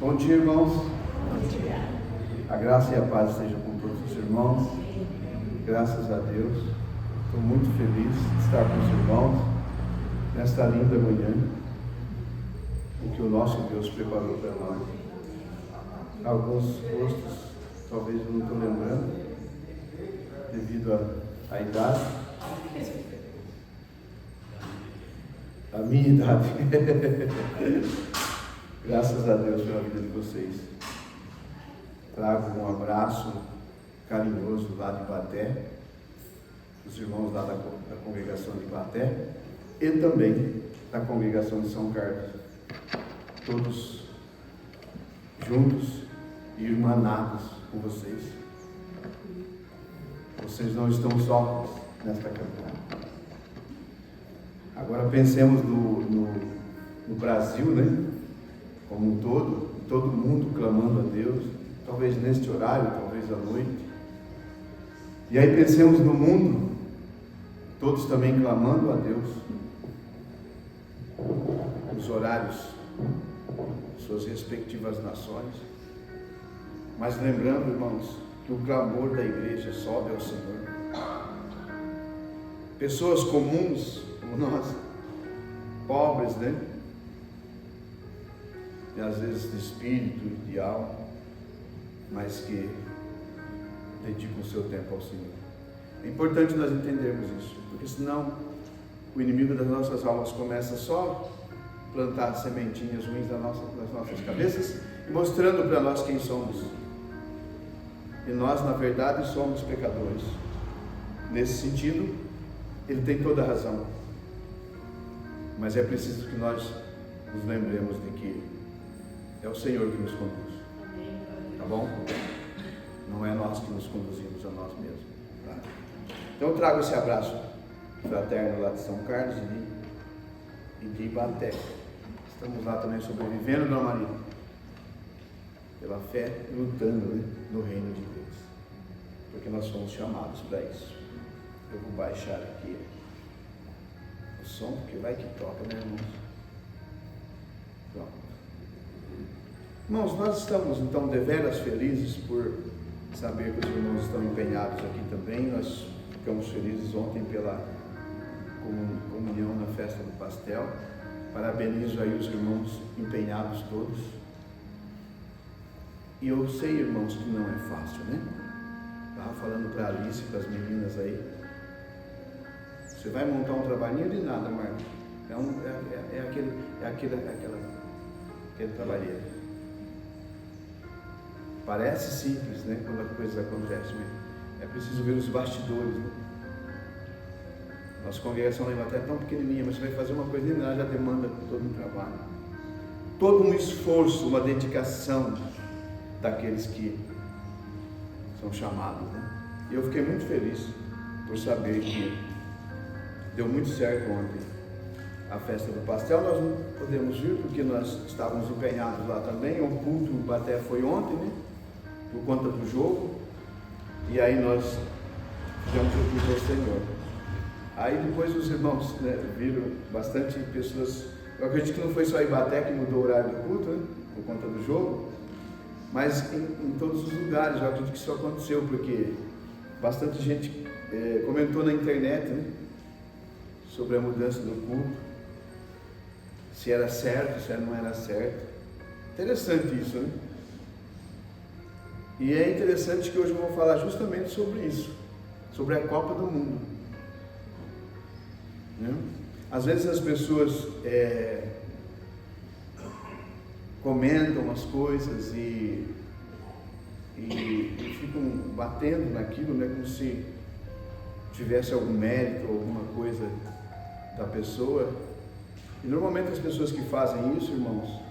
Bom dia, irmãos. Bom dia. A graça e a paz estejam com todos os irmãos. Graças a Deus. Estou muito feliz de estar com os irmãos nesta linda manhã, em que o nosso Deus preparou para nós. Alguns rostos, talvez eu não estou lembrando, devido à idade. A minha idade. Graças a Deus pela vida de vocês. Trago um abraço carinhoso lá de Ibaté, os irmãos lá da congregação de Ibaté e também da congregação de São Carlos. Todos juntos e irmanados com vocês. Vocês não estão sós nesta caminhada. Agora pensemos no Brasil, né? Como um todo mundo clamando a Deus, talvez neste horário, talvez à noite. E aí pensemos no mundo, todos também clamando a Deus, nos horários, suas respectivas nações. Mas lembrando, irmãos, que o clamor da igreja sobe ao Senhor. Pessoas comuns, como nós, pobres, né? E às vezes de espírito e de alma, mas que dedicam o seu tempo ao Senhor. É importante nós entendermos isso, porque senão o inimigo das nossas almas começa só a plantar sementinhas ruins nas nossas cabeças e mostrando para nós quem somos. E nós, na verdade, somos pecadores. Nesse sentido, ele tem toda a razão. Mas é preciso que nós nos lembremos de que é o Senhor que nos conduz. Tá bom? Não é nós que nos conduzimos a nós mesmos. Tá? Então eu trago esse abraço fraterno lá de São Carlos e de Ibaté. Estamos lá também sobrevivendo, não, Maria? Pela fé, lutando, né, no reino de Deus. Porque nós somos chamados para isso. Eu vou baixar aqui o som, porque vai que toca, né, irmãos? Pronto. Irmãos, nós estamos então deveras felizes por saber que os irmãos estão empenhados aqui também. Nós ficamos felizes ontem pela comunhão na festa do pastel. Parabenizo aí os irmãos empenhados todos. E eu sei, irmãos, que não é fácil, né? Estava falando para a Alice, para as meninas aí. Você vai montar um trabalhinho de nada, Marcos. Aquele trabalheiro. Parece simples, né? Quando as coisas acontecem, mas é preciso ver os bastidores, né? Nossa congregação lá em Ibaté é tão pequenininha, mas você vai fazer uma coisa e já demanda todo um trabalho, todo um esforço, uma dedicação daqueles que são chamados, né? E eu fiquei muito feliz por saber que deu muito certo ontem a festa do pastel. Nós não podemos vir porque nós estávamos empenhados lá também. O culto do Ibaté foi ontem, né? Por conta do jogo. E aí nós fizemos o culto ao Senhor. Aí depois os irmãos, né, viram bastante pessoas. Eu acredito que não foi só Ibaté que mudou o horário do culto, né? Por conta do jogo. Mas em todos os lugares, eu acredito que isso aconteceu, porque bastante gente comentou na internet, né, sobre a mudança do culto, se era certo, se não era certo. Interessante isso, né? E é interessante que hoje eu vou falar justamente sobre isso, sobre a Copa do Mundo, né? Às vezes as pessoas comentam as coisas e ficam batendo naquilo, né, como se tivesse algum mérito, alguma coisa da pessoa. E normalmente as pessoas que fazem isso, irmãos,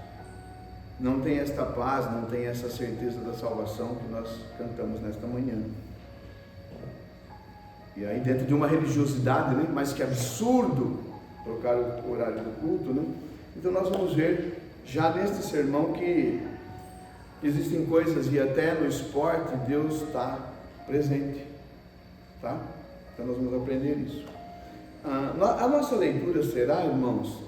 não têm esta paz, não têm essa certeza da salvação que nós cantamos nesta manhã. E aí dentro de uma religiosidade, né, mas que absurdo trocar o horário do culto, né? Então nós vamos ver já neste sermão que existem coisas, e até no esporte Deus está presente, tá? Então nós vamos aprender isso. A nossa leitura será, irmãos,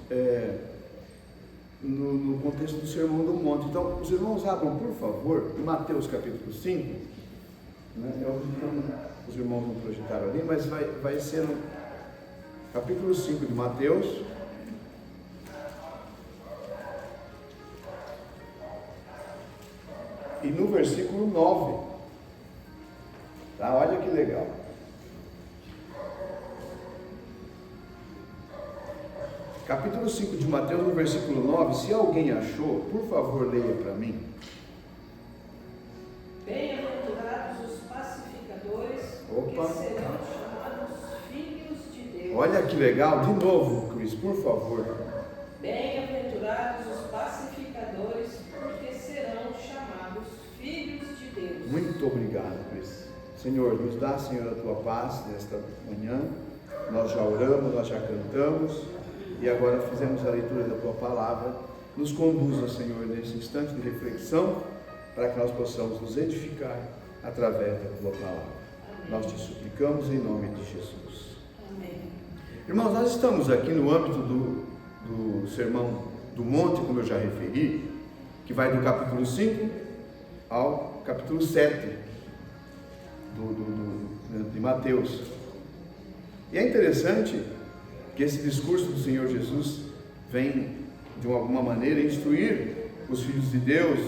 no contexto do Sermão do Monte. Então, os irmãos abram, por favor, em Mateus capítulo 5, né? Os irmãos não projetaram ali, mas vai ser no capítulo 5 de Mateus. E no versículo 9, tá? Olha que legal. Capítulo 5 de Mateus, no versículo 9, se alguém achou, por favor, leia para mim. Bem-aventurados os pacificadores, Opa. que serão chamados filhos de Deus. Olha que legal, de novo, Cris, por favor. Bem-aventurados os pacificadores, porque serão chamados filhos de Deus. Muito obrigado, Cris. Senhor, nos dá, Senhor, a tua paz nesta manhã. Nós já oramos, nós já cantamos e agora fizemos a leitura da tua palavra. Nos conduza, Senhor, nesse instante de reflexão, para que nós possamos nos edificar através da tua palavra. Amém. Nós te suplicamos em nome de Jesus. Amém. Irmãos, nós estamos aqui no âmbito do Sermão do Monte, como eu já referi, que vai do capítulo 5 ao capítulo 7 de Mateus. E é interessante que esse discurso do Senhor Jesus vem, de alguma maneira, instruir os filhos de Deus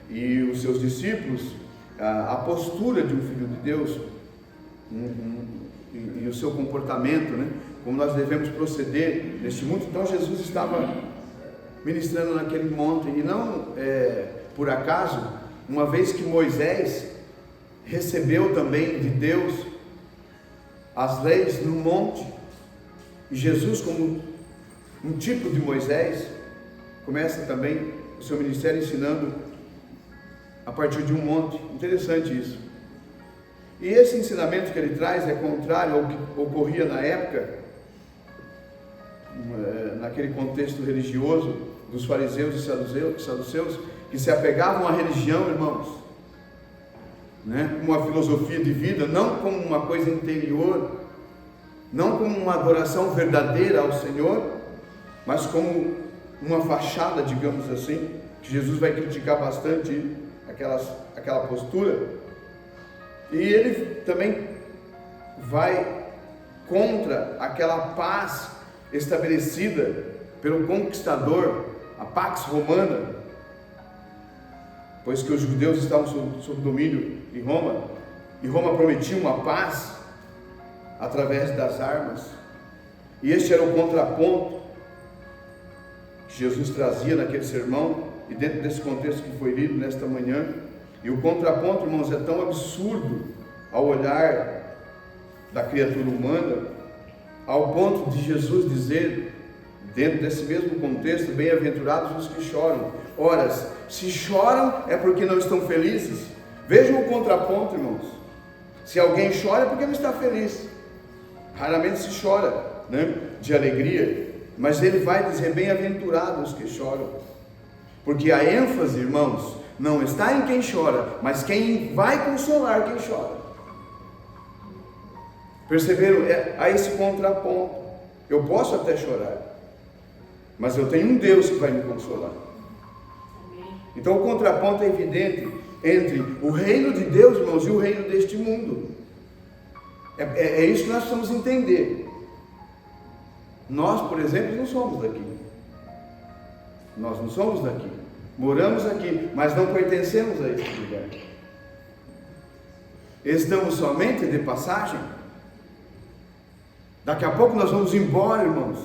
e os seus discípulos a postura de um filho de Deus e o seu comportamento, né? Como nós devemos proceder neste mundo. Então Jesus estava ministrando naquele monte, e não por acaso, uma vez que Moisés recebeu também de Deus as leis no monte, e Jesus, como um tipo de Moisés, começa também o seu ministério ensinando a partir de um monte. Interessante isso. E esse ensinamento que ele traz é contrário ao que ocorria na época, naquele contexto religioso dos fariseus e saduceus, que se apegavam à religião, irmãos, né, como uma filosofia de vida, não como uma coisa interior, não como uma adoração verdadeira ao Senhor, mas como uma fachada, digamos assim, que Jesus vai criticar bastante aquela postura. E ele também vai contra aquela paz estabelecida pelo conquistador, a Pax Romana, pois que os judeus estavam sob domínio de Roma, e Roma prometia uma paz através das armas, e este era o contraponto que Jesus trazia naquele sermão, e dentro desse contexto que foi lido nesta manhã. E o contraponto, irmãos, é tão absurdo ao olhar da criatura humana, ao ponto de Jesus dizer, dentro desse mesmo contexto, bem-aventurados os que choram. Ora, se choram é porque não estão felizes. Vejam o contraponto, irmãos. Se alguém chora é porque não está feliz. Raramente se chora, né, de alegria, mas ele vai dizer bem-aventurados os que choram, porque a ênfase, irmãos, não está em quem chora, mas quem vai consolar quem chora. Perceberam? Há esse contraponto. Eu posso até chorar, mas eu tenho um Deus que vai me consolar. Então o contraponto é evidente entre o reino de Deus, irmãos, e o reino deste mundo. É isso que nós precisamos entender. Nós, por exemplo, não somos daqui. Nós não somos daqui. Moramos aqui, mas não pertencemos a este lugar. Estamos somente de passagem. Daqui a pouco nós vamos embora, irmãos,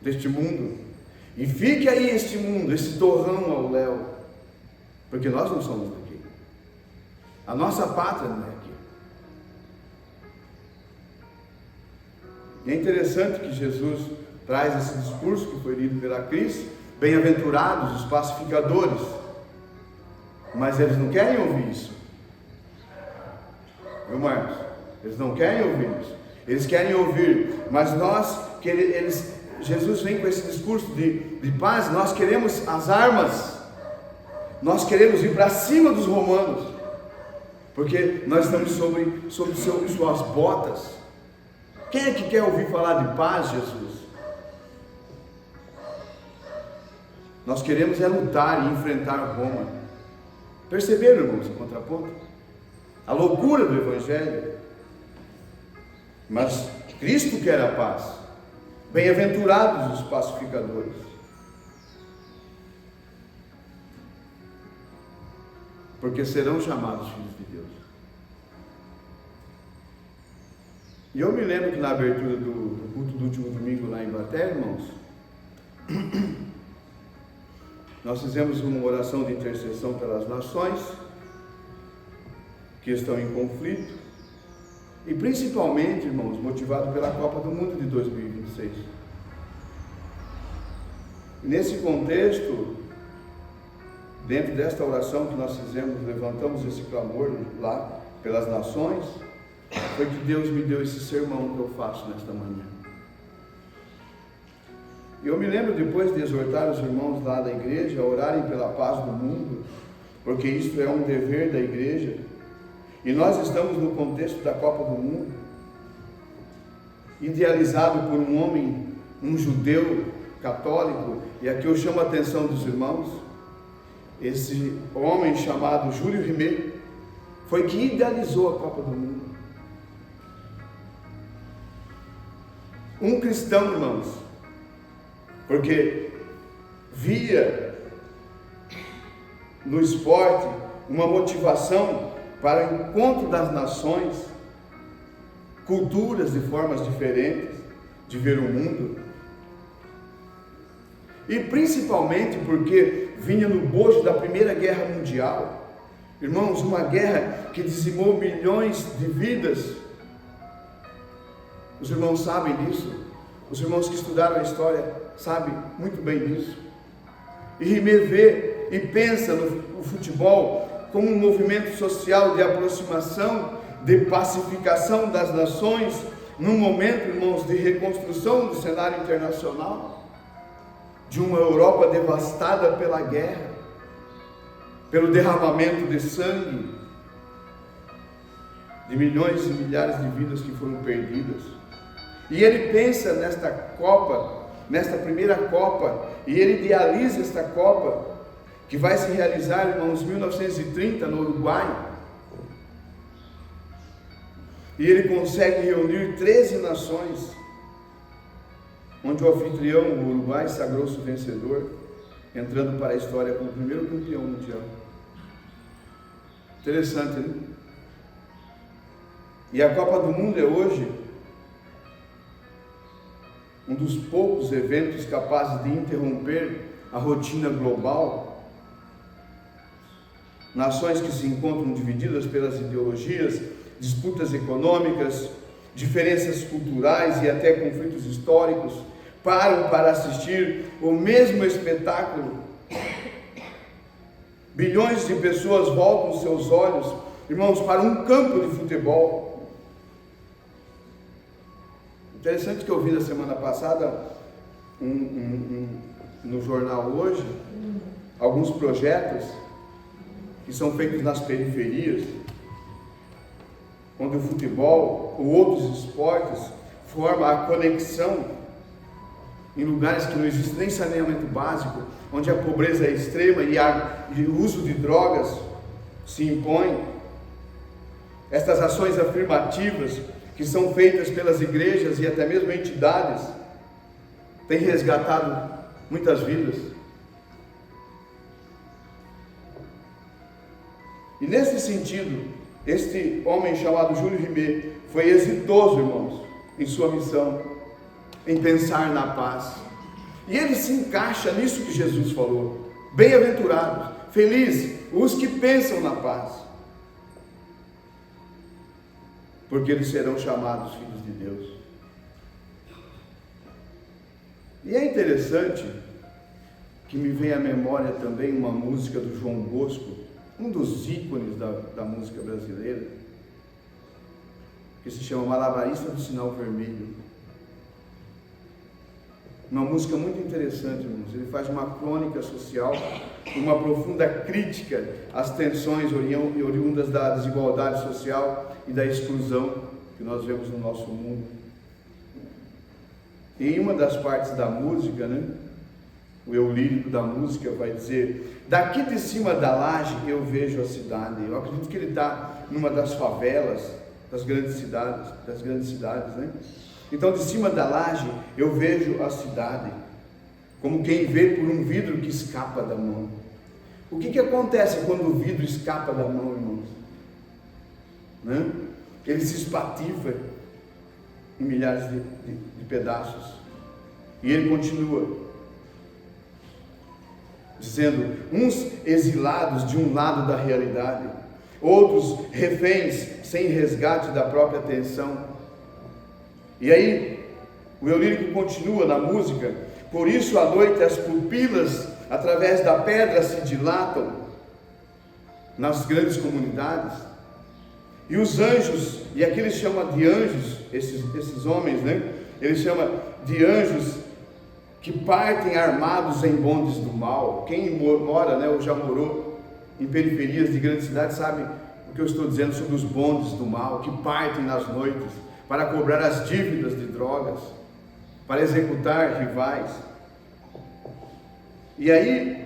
deste mundo. E fique aí este mundo, esse torrão ao léu, porque nós não somos daqui. A nossa pátria não é aqui. E é interessante que Jesus traz esse discurso que foi lido pela Cris, bem-aventurados os pacificadores, mas eles não querem ouvir isso. Viu, Marcos? Eles não querem ouvir isso. Eles querem ouvir, mas Jesus vem com esse discurso de paz. Nós queremos as armas, nós queremos ir para cima dos romanos, porque nós estamos sobre suas botas. Quem é que quer ouvir falar de paz, Jesus? Nós queremos é lutar e enfrentar Roma. Perceberam, irmãos, o contraponto? A loucura do Evangelho. Mas Cristo quer a paz. Bem-aventurados os pacificadores. Porque serão chamados filhos de Deus. E eu me lembro que na abertura do culto do último domingo lá em Baté, irmãos, nós fizemos uma oração de intercessão pelas nações que estão em conflito e principalmente, irmãos, motivado pela Copa do Mundo de 2026. E nesse contexto, dentro desta oração que nós fizemos, levantamos esse clamor lá pelas nações, foi que Deus me deu esse sermão que eu faço nesta manhã. E eu me lembro depois de exortar os irmãos lá da igreja a orarem pela paz do mundo, porque isso é um dever da igreja, e nós estamos no contexto da Copa do Mundo, idealizado por um homem, um judeu católico, e aqui eu chamo a atenção dos irmãos, esse homem chamado Júlio Rimet, foi que idealizou a Copa do Mundo. Um cristão, irmãos, porque via no esporte uma motivação para o encontro das nações, culturas de formas diferentes de ver o mundo, e principalmente porque vinha no bojo da Primeira Guerra Mundial, irmãos, uma guerra que dizimou milhões de vidas. Os irmãos sabem disso, os irmãos que estudaram a história sabem muito bem disso. E Rimet vê e pensa no futebol como um movimento social de aproximação, de pacificação das nações, num momento, irmãos, de reconstrução do cenário internacional, de uma Europa devastada pela guerra, pelo derramamento de sangue, de milhões e milhares de vidas que foram perdidas. E ele pensa nesta Copa, nesta primeira Copa, e ele idealiza esta Copa, que vai se realizar, irmãos, em 1930, no Uruguai. E ele consegue reunir 13 nações, onde o anfitrião, o Uruguai, sagrou-se vencedor, entrando para a história como o primeiro campeão mundial. Interessante, né? E a Copa do Mundo é hoje um dos poucos eventos capazes de interromper a rotina global. Nações que se encontram divididas pelas ideologias, disputas econômicas, diferenças culturais e até conflitos históricos, param para assistir o mesmo espetáculo. Bilhões de pessoas voltam seus olhos, irmãos, para um campo de futebol. Interessante que eu vi na semana passada, no jornal Hoje, alguns projetos que são feitos nas periferias, onde o futebol ou outros esportes formam a conexão em lugares que não existe nem saneamento básico, onde a pobreza é extrema e o uso de drogas se impõe. Estas ações afirmativas que são feitas pelas igrejas e até mesmo entidades têm resgatado muitas vidas. E nesse sentido, este homem chamado Júlio Rimet foi exitoso, irmãos, em sua missão, em pensar na paz. E ele se encaixa nisso que Jesus falou: bem-aventurados, felizes os que pensam na paz, porque eles serão chamados filhos de Deus. E é interessante que me vem à memória também uma música do João Bosco, um dos ícones da música brasileira, que se chama Malabarista do Sinal Vermelho. Uma música muito interessante, irmãos. Ele faz uma crônica social, uma profunda crítica às tensões oriundas da desigualdade social e da exclusão que nós vemos no nosso mundo. E em uma das partes da música, o eu lírico da música vai dizer: daqui de cima da laje eu vejo a cidade. Eu acredito que ele está numa das favelas das grandes cidades, né? Então, de cima da laje eu vejo a cidade, como quem vê por um vidro que escapa da mão. O que acontece quando o vidro escapa da mão, irmãos? Né? Ele se espatifa em milhares de pedaços. E ele continua dizendo: uns exilados de um lado da realidade, outros reféns sem resgate da própria atenção. E aí o eu lírico continua na música: por isso à noite as pupilas através da pedra se dilatam nas grandes comunidades, e os anjos, e aqui ele chama de anjos, esses homens, né? Ele chama de anjos que partem armados em bondes do mal. Quem mora, né, ou já morou em periferias de grandes cidades sabe o que eu estou dizendo sobre os bondes do mal, que partem nas noites para cobrar as dívidas de drogas, para executar rivais. E aí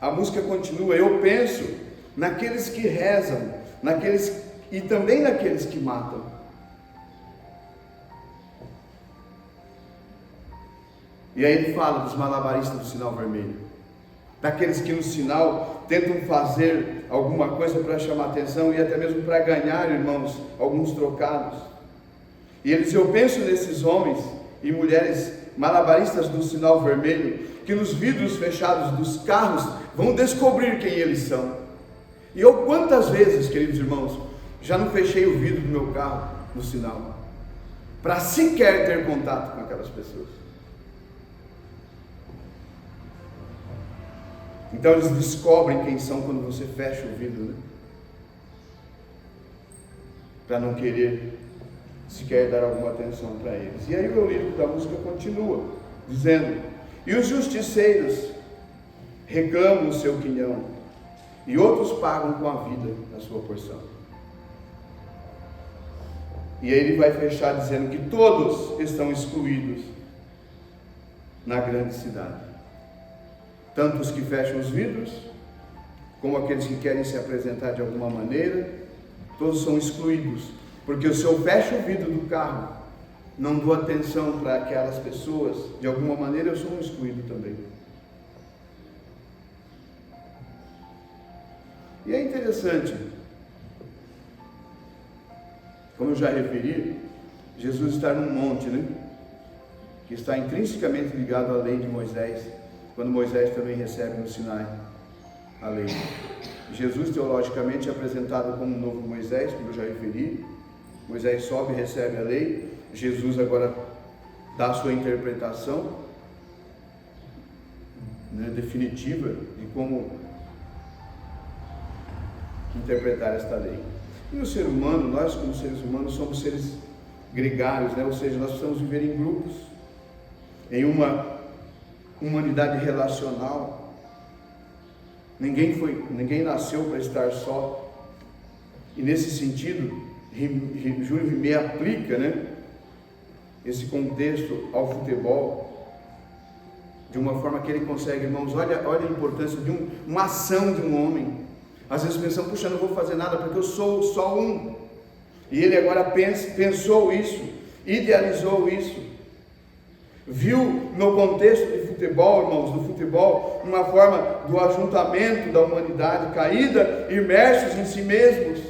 a música continua: eu penso naqueles que rezam, e também naqueles que matam. E aí ele fala dos malabaristas do sinal vermelho, daqueles que no sinal tentam fazer alguma coisa para chamar atenção e até mesmo para ganhar, irmãos, alguns trocados. E ele diz: eu penso nesses homens e mulheres malabaristas do sinal vermelho, que nos vidros fechados dos carros vão descobrir quem eles são. E eu quantas vezes, queridos irmãos, já não fechei o vidro do meu carro no sinal, para sequer ter contato com aquelas pessoas. Então eles descobrem quem são quando você fecha o vidro, né? Para não querer sequer dar alguma atenção para eles. E aí o lírico da música continua dizendo: e os justiceiros reclamam o seu quinhão, e outros pagam com a vida a sua porção. E aí ele vai fechar dizendo que todos estão excluídos na grande cidade, tanto os que fecham os vidros, como aqueles que querem se apresentar de alguma maneira. Todos são excluídos, porque se eu fecho o vidro do carro, não dou atenção para aquelas pessoas, de alguma maneira eu sou um excluído também. E é interessante, como eu já referi, Jesus está num monte, né? Que está intrinsecamente ligado à lei de Moisés, quando Moisés também recebe no Sinai a lei. Jesus teologicamente é apresentado como um novo Moisés, como eu já referi. Moisés sobe e recebe a lei. Jesus agora dá a sua interpretação, né, definitiva de como interpretar esta lei. E o ser humano, nós como seres humanos somos seres gregários, né? Ou seja, nós precisamos viver em grupos, em uma humanidade relacional. Ninguém nasceu para estar só. E nesse sentido, Júlio Rimet aplica, né, esse contexto ao futebol de uma forma que ele consegue, irmãos, olha a importância de uma ação de um homem. Às vezes pensamos: puxa, não vou fazer nada porque eu sou só um. E ele agora pensou isso, idealizou isso, viu no contexto de futebol, irmãos, do futebol, uma forma do ajuntamento da humanidade caída, imersos em si mesmos,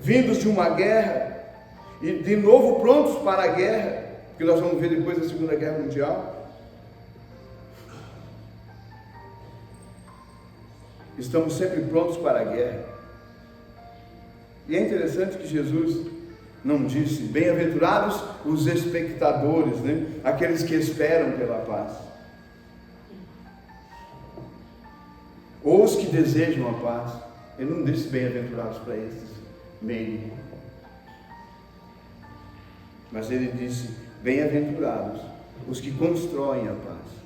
vindos de uma guerra, e de novo prontos para a guerra, que nós vamos ver depois da Segunda Guerra Mundial. Estamos sempre prontos para a guerra. E é interessante que Jesus não disse: bem-aventurados os espectadores, né? Aqueles que esperam pela paz, ou os que desejam a paz. Ele não disse bem-aventurados para esses meios, mas ele disse: bem-aventurados os que constroem a paz,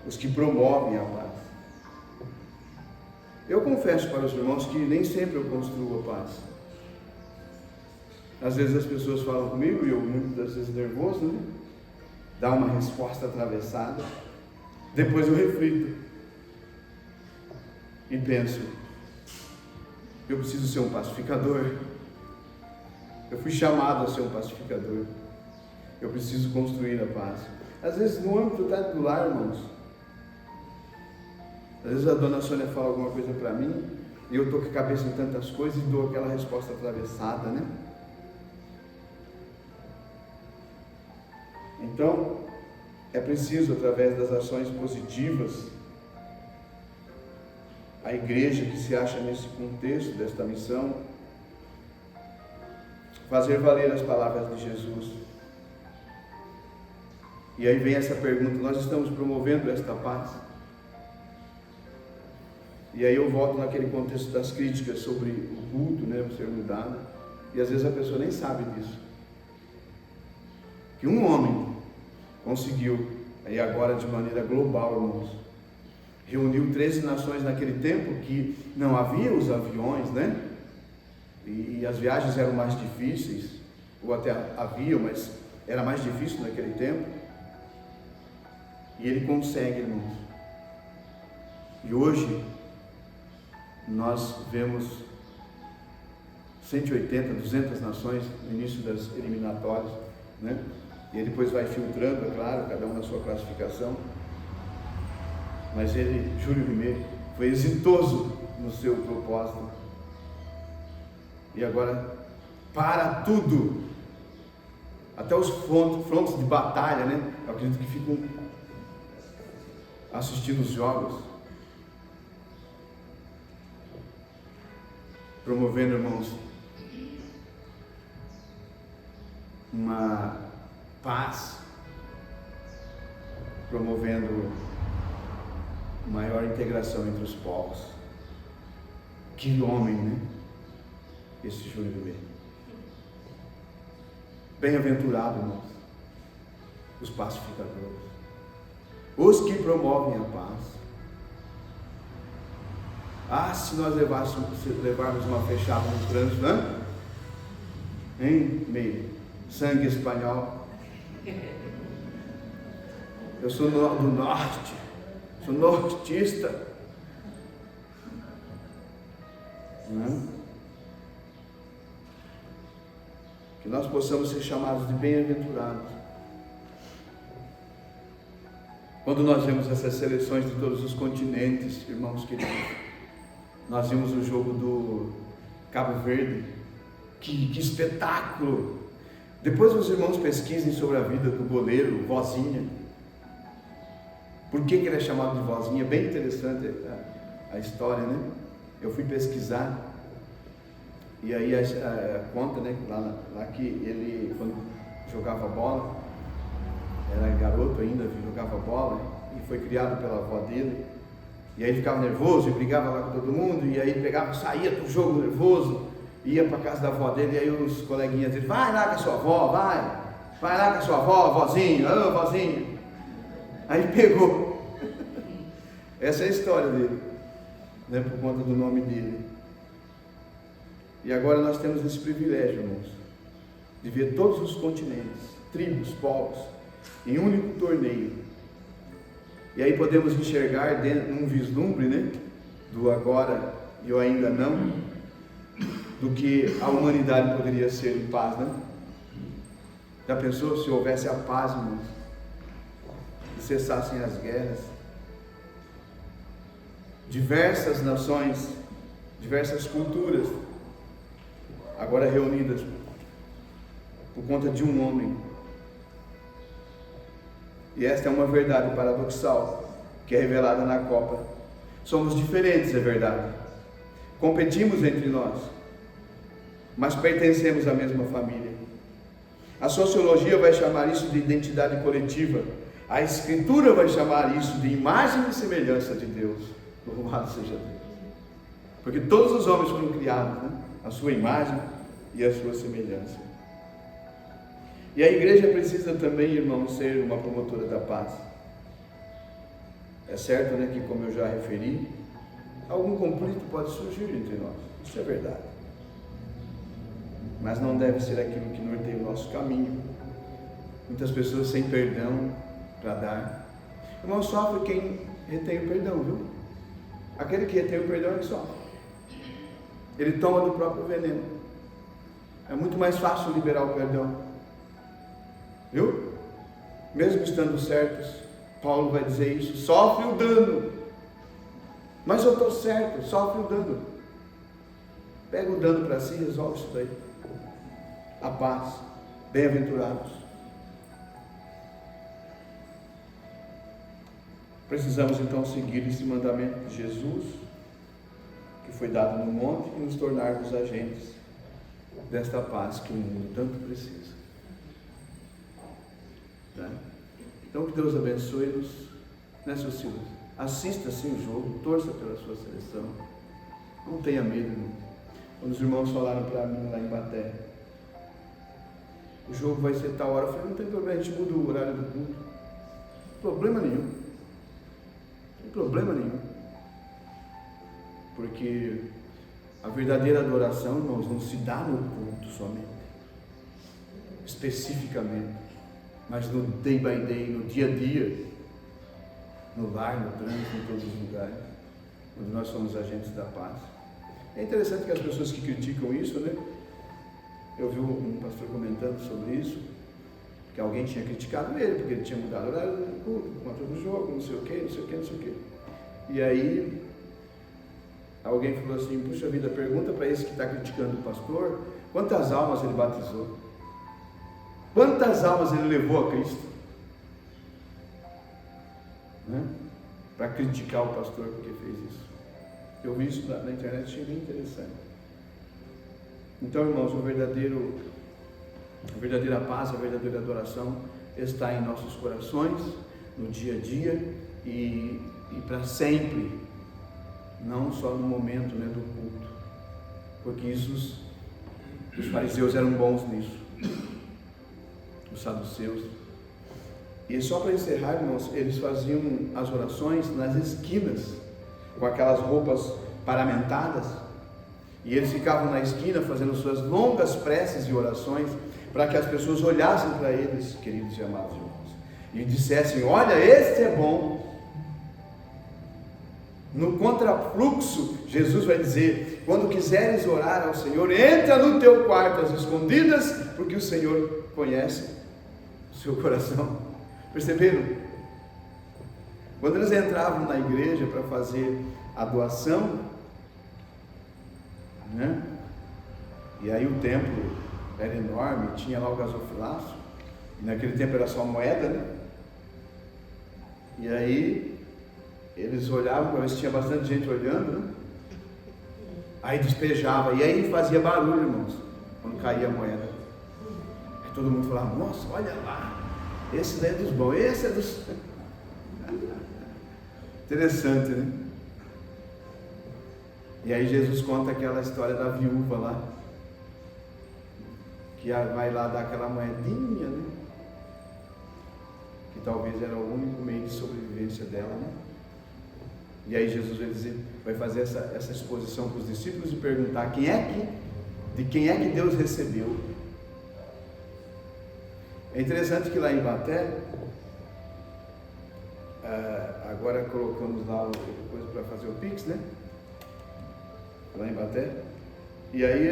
os que promovem a paz. Eu confesso para os irmãos que nem sempre eu construo a paz. Às vezes as pessoas falam comigo e eu muitas vezes nervoso, né? Dá uma resposta atravessada, Depois eu reflito e penso, eu preciso ser um pacificador. Eu fui chamado a ser um pacificador. Eu preciso construir a paz. Às vezes no âmbito do lar, irmãos. Às vezes a dona Sônia fala alguma coisa para mim e eu estou com a cabeça em tantas coisas e dou aquela resposta atravessada, né? Então, é preciso, através das ações positivas, a igreja que se acha nesse contexto desta missão, fazer valer as palavras de Jesus. E aí vem essa pergunta: nós estamos promovendo esta paz? E aí eu volto naquele contexto das críticas sobre o culto, né, o ser mudado, e às vezes a pessoa nem sabe disso. Que um homem conseguiu, e agora de maneira global, irmãos, reuniu 13 nações naquele tempo que não havia os aviões, né? E as viagens eram mais difíceis, ou até havia, mas era mais difícil naquele tempo. E ele consegue, irmãos. E hoje nós vemos 180, 200 nações no início das eliminatórias, né? E ele depois vai filtrando, é claro, cada um na sua classificação. Mas ele, Júlio Rimet, foi exitoso no seu propósito. E agora, para tudo, até os frontes de batalha, né? Eu acredito que ficam assistindo os jogos, promovendo, irmãos, uma paz, promovendo maior integração entre os povos. Que homem, né? Esse Júlio Rimet. Bem-aventurado, irmãos, os pacificadores, os que promovem a paz. Ah, se nós levarmos uma fechada no trânsito, né? Hein, meio sangue espanhol. Eu sou do norte, sou nortista. Que nós possamos ser chamados de bem-aventurados. Quando nós vemos essas seleções de todos os continentes, irmãos queridos, nós vimos o jogo do Cabo Verde, que espetáculo! Depois os irmãos pesquisem sobre a vida do goleiro, Vozinha. Por que ele é chamado de Vozinha? Bem interessante a história, né? Eu fui pesquisar, e aí conta, né, lá que ele, quando jogava bola, era garoto ainda, jogava bola, e foi criado pela avó dele, e aí ele ficava nervoso e brigava lá com todo mundo, e aí pegava, saía do jogo nervoso, ia para casa da avó dele, e aí os coleguinhas dele: vai lá com a sua avó, vai lá com a sua avó, vozinha, ô vozinha. Aí pegou. Essa é a história dele, né, por conta do nome dele. E agora nós temos esse privilégio, irmãos, de ver todos os continentes, tribos, povos, em um único torneio. E aí podemos enxergar num vislumbre, né, do agora e o ainda não, do que a humanidade poderia ser em paz, né? Já pensou se houvesse a paz, irmãos, e cessassem as guerras? Diversas nações, diversas culturas, agora reunidas por conta de um homem. E esta é uma verdade paradoxal que é revelada na Copa. Somos diferentes, é verdade. Competimos entre nós, mas pertencemos à mesma família. A sociologia vai chamar isso de identidade coletiva. A Escritura vai chamar isso de imagem e semelhança de Deus. Louvado seja Deus. Porque todos os homens foram criados, né? A sua imagem e a sua semelhança. E a igreja precisa também, irmãos, ser uma promotora da paz. É certo, né, que, como eu já referi, algum conflito pode surgir entre nós. Isso é verdade. Mas não deve ser aquilo que norteia o nosso caminho. Muitas pessoas sem perdão para dar. Irmão, sofre quem retém o perdão, viu? Aquele que retém o perdão é que sofre. Ele toma do próprio veneno. É muito mais fácil liberar o perdão. Viu? Mesmo estando certos, Paulo vai dizer isso, sofre o dano. Mas eu estou certo, sofre o dano. Pega o dano para si e resolve isso daí. A paz, bem-aventurados. Precisamos então seguir esse mandamento de Jesus, que foi dado no monte, e nos tornarmos agentes desta paz que o mundo tanto precisa. Tá? Então que Deus abençoe-nos, né, seu Silas? Assista sim o jogo, torça pela sua seleção, não tenha medo. Não. Quando os irmãos falaram para mim lá em Baté, o jogo vai ser tal hora, eu falei, não tem problema, a gente muda o horário do culto. Problema nenhum. Não tem problema nenhum. Porque a verdadeira adoração, irmãos, não se dá no culto somente, especificamente, mas no day by day, no dia a dia, no lar, no trânsito, em todos os lugares, onde nós somos agentes da paz. É interessante que as pessoas que criticam isso, né? Eu vi um pastor comentando sobre isso, que alguém tinha criticado ele, porque ele tinha mudado o horário do culto, por conta do jogo, não sei o que, não sei o que, não sei o que. E aí, alguém falou assim, puxa vida, pergunta para esse que está criticando o pastor, quantas almas ele batizou? Quantas almas ele levou a Cristo? Né? Para criticar o pastor porque fez isso. Eu vi isso na internet, achei bem interessante. Então, irmãos, a verdadeira paz, a verdadeira adoração está em nossos corações, no dia a dia e para sempre, não só no momento, né, do culto, porque isso, os fariseus eram bons nisso, os saduceus. E só para encerrar, irmãos, eles faziam as orações nas esquinas, com aquelas roupas paramentadas, e eles ficavam na esquina fazendo suas longas preces e orações, para que as pessoas olhassem para eles, queridos e amados irmãos, e dissessem, olha, este é bom. No contrafluxo, Jesus vai dizer, quando quiseres orar ao Senhor, entra no teu quarto às escondidas, porque o Senhor conhece o seu coração. Perceberam? Quando eles entravam na igreja para fazer a doação, né? E aí o templo era enorme, tinha lá o gasofilaço, e naquele tempo era só moeda, né? E aí eles olhavam para ver se tinha bastante gente olhando, né? Aí despejava, e aí fazia barulho, irmãos, quando caía a moeda. Aí todo mundo falava, nossa, olha lá, esse daí é dos bons, esse é dos... Interessante, né? E aí Jesus conta aquela história da viúva lá, que vai lá dar aquela moedinha, né? Que talvez era o único meio de sobrevivência dela, né? E aí Jesus vai fazer essa exposição para os discípulos e perguntar de quem é que Deus recebeu. É interessante que lá em Baté, agora colocamos lá coisa para fazer o Pix, né? Lá em Baté. E aí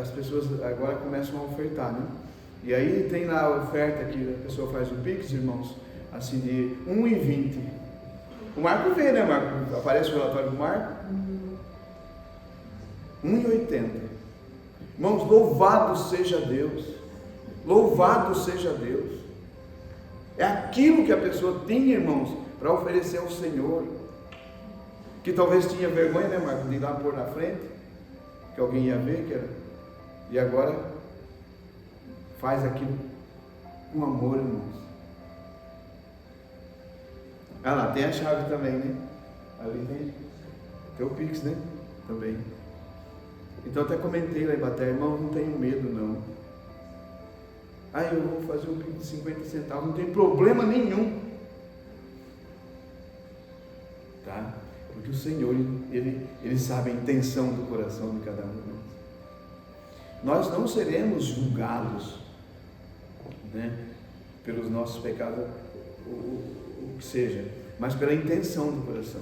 as pessoas agora começam a ofertar, né? E aí tem lá a oferta que a pessoa faz o Pix, irmãos, assim de R$1,20. O Marco vê, né, Marco? Aparece o relatório do Marco. R$1,80. Irmãos, louvado seja Deus. Louvado seja Deus. É aquilo que a pessoa tinha, irmãos, para oferecer ao Senhor. Que talvez tinha vergonha, né, Marco, de ir lá pôr na frente, que alguém ia ver, que era. E agora faz aquilo com amor, irmãos. Ah lá, tem a chave também, né? Ali tem o Pix, né? Também. Então até comentei lá em Baté, irmão, não tenho medo não. Eu vou fazer um Pix de 50 centavos, não tem problema nenhum. Tá? Porque o Senhor, Ele sabe a intenção do coração de cada um de nós. Nós não seremos julgados, né, pelos nossos pecados. o que seja, mas pela intenção do coração.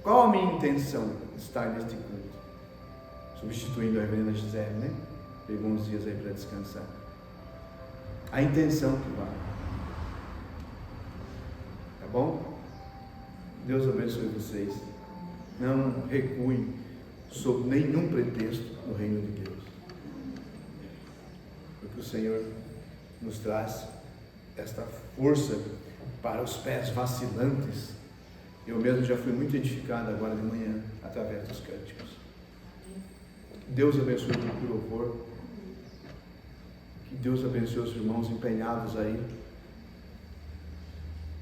Qual a minha intenção de estar neste culto? Substituindo a reverenda Gisele, né? Pegou uns dias aí para descansar. A intenção que vale. Tá bom? Deus abençoe vocês. Não recuem sob nenhum pretexto no reino de Deus. Porque o Senhor nos traz esta força para os pés vacilantes. Eu mesmo já fui muito edificado agora de manhã através dos cânticos. Deus abençoe o grupo de louvor. Que Deus abençoe os irmãos empenhados aí.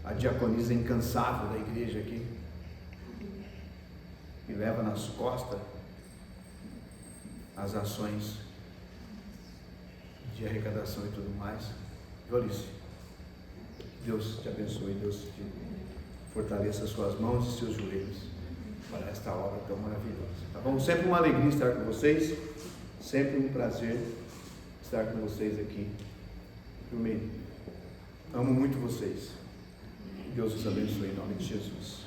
A diaconisa incansável da igreja aqui, que leva nas costas as ações de arrecadação e tudo mais. Glorice. Deus te abençoe, Deus te fortaleça suas mãos e seus joelhos para esta obra tão maravilhosa. Tá bom? Sempre uma alegria estar com vocês, sempre um prazer estar com vocês aqui. Eu amo muito vocês. Deus os abençoe em nome de Jesus.